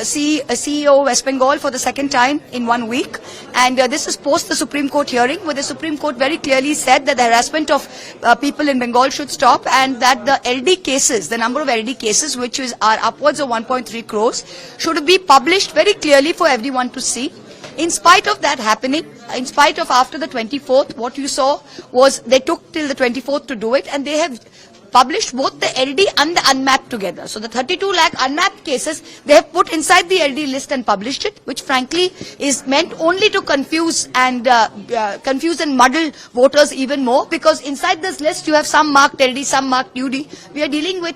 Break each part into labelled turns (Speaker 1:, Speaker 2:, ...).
Speaker 1: see a CEO of West Bengal for the second time in 1 week, and this is post the Supreme Court hearing, where the Supreme Court very clearly said that the harassment of people in Bengal should stop, and that the LD cases, the number of LD cases, which are upwards of 1.3 crores, should be published very clearly for everyone to see. In spite of that happening, in spite of after the 24th, what you saw was they took till the 24th to do it, and they have published both the LD and the unmapped together. So the 32 lakh unmapped cases, they have put inside the LD list and published it, which frankly is meant only to confuse and muddle voters even more, because inside this list you have some marked LD, some marked UD. We are dealing with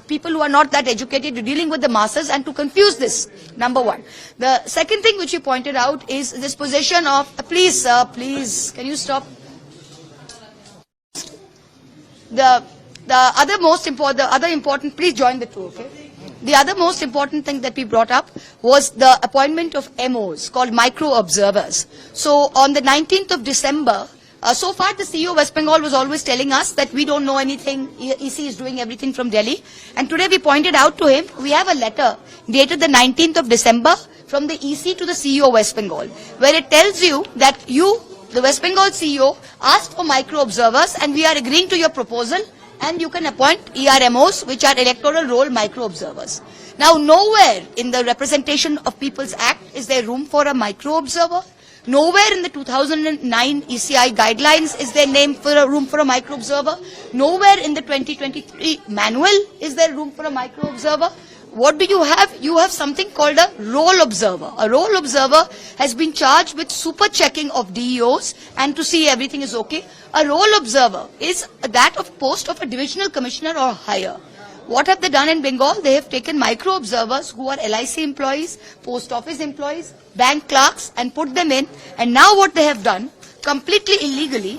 Speaker 1: people who are not that educated, you're dealing with the masses, and to confuse this, number one. The second thing which you pointed out is this position of, please sir, please, can you stop? The other important, please join the two, okay? The other most important thing that we brought up was the appointment of MOs called micro observers. So on the 19th of December, so far the CEO of West Bengal was always telling us that we don't know anything, EC is doing everything from Delhi. And today we pointed out to him, we have a letter dated the 19th of December from the EC to the CEO of West Bengal, where it tells you that you, the West Bengal CEO, asked for micro observers, and we are agreeing to your proposal, and you can appoint ERMOs, which are electoral roll micro observers. Now, nowhere in the Representation of People's Act is there room for a micro observer. Nowhere in the 2009 ECI guidelines is there room for a micro observer. Nowhere in the 2023 manual is there room for a micro observer. What do you have? You have something called a roll observer. A roll observer has been charged with super checking of DEOs and to see everything is okay. A roll observer is that of post of a divisional commissioner or higher. What have they done in Bengal? They have taken micro observers who are LIC employees, post office employees, bank clerks, and put them in. And now what they have done, completely illegally,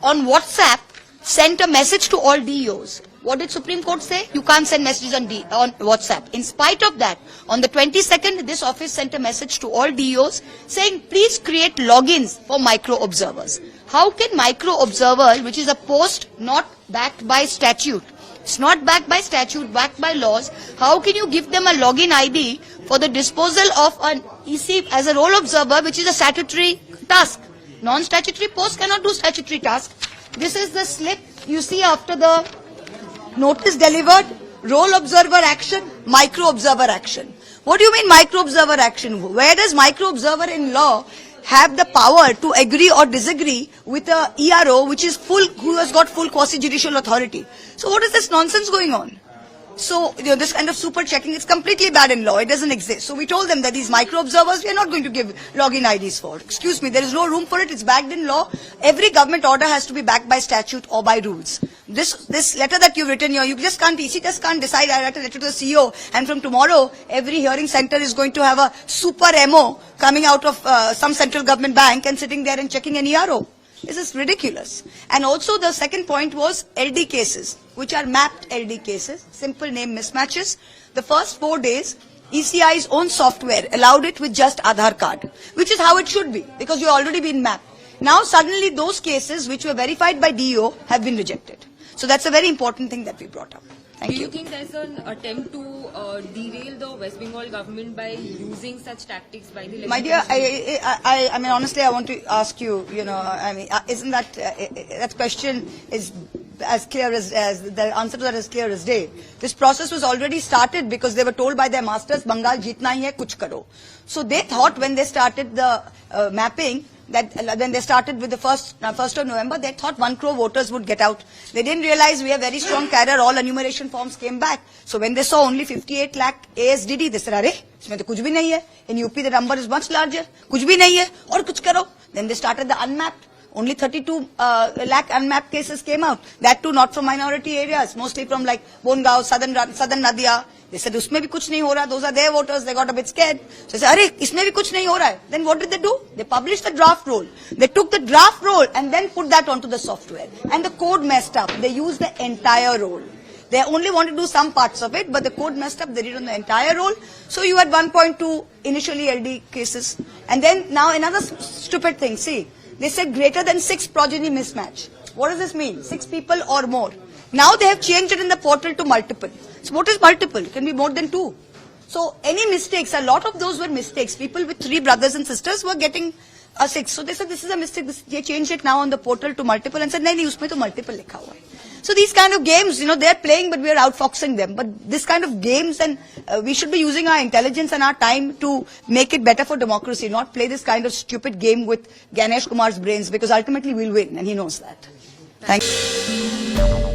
Speaker 1: on WhatsApp, sent a message to all DEOs. What did Supreme Court say? You can't send messages on WhatsApp. In spite of that, on the 22nd, this office sent a message to all DEOs saying, please create logins for micro observers. How can micro observer, which is a post not backed by statute, it's not backed by statute, backed by laws, how can you give them a login ID for the disposal of an EC as a roll observer, which is a statutory task? Non-statutory post cannot do statutory task. This is the slip you see after the notice delivered, roll observer action, micro observer action. What do you mean micro observer action? Where does micro observer in law have the power to agree or disagree with a ERO who has got full quasi-judicial authority? So what is this nonsense going on? So, this kind of super checking is completely bad in law. It doesn't exist. So we told them that these micro observers, we are not going to give login IDs for. Excuse me, there is no room for it. It's backed in law. Every government order has to be backed by statute or by rules. This letter that you've written here, you just can't, EC just can't decide, I write a letter to the CEO, and from tomorrow, every hearing center is going to have a super MO coming out of some central government bank and sitting there and checking an ERO. This is ridiculous. And also the second point was LD cases, which are mapped LD cases, simple name mismatches. The first 4 days, ECI's own software allowed it with just Aadhaar card, which is how it should be, because you've already been mapped. Now suddenly those cases which were verified by DEO have been rejected. So that's a very important thing that we brought up. Thank you.
Speaker 2: Do you think there's an attempt to derail the West Bengal government by using such tactics by the legislation?
Speaker 1: My dear, I mean, honestly, I want to ask you, isn't that, that question is as clear as the answer to that is clear as day. This process was already started because they were told by their masters, Bengal jeetna hi hai, kuch karo. So they thought when they started the mapping, that when they started with the 1st of November, they thought 1 crore voters would get out. They didn't realize we have very strong carrier, all enumeration forms came back. So when they saw only 58 lakh ASDD, they said, "Arey, isme to kuch bhi nahi hai. In UP the number is much larger. Kuch bhi nahi hai, aur kuch karo." Then they started the unmapped. Only 32 lakh unmapped cases came out. That too not from minority areas, mostly from like Bongaon, southern Nadia. They said, usme bhi kuch nahi ho raha. Those are their voters. They got a bit scared. So they said, "Arey, isme bhi kuch nahi ho raha hai." Then what did they do? They published the draft roll. They took the draft roll and then put that onto the software. And the code messed up. They used the entire roll. They only wanted to do some parts of it, but the code messed up. They did on the entire roll. So you had 1.2 initially LD cases. And then now another stupid thing. See, they said greater than 6 progeny mismatch. What does this mean? 6 people or more. Now they have changed it in the portal to multiple. So what is multiple? It can be more than 2. So any mistakes, a lot of those were mistakes. People with 3 brothers and sisters were getting a 6. So they said this is a mistake. They changed it now on the portal to multiple and said nahi usme to multiple likha hua hai. So these kind of games, they're playing, but we are outfoxing them. But this kind of games, and we should be using our intelligence and our time to make it better for democracy, not play this kind of stupid game with Ganesh Kumar's brains, because ultimately we'll win, and he knows that. Thank you.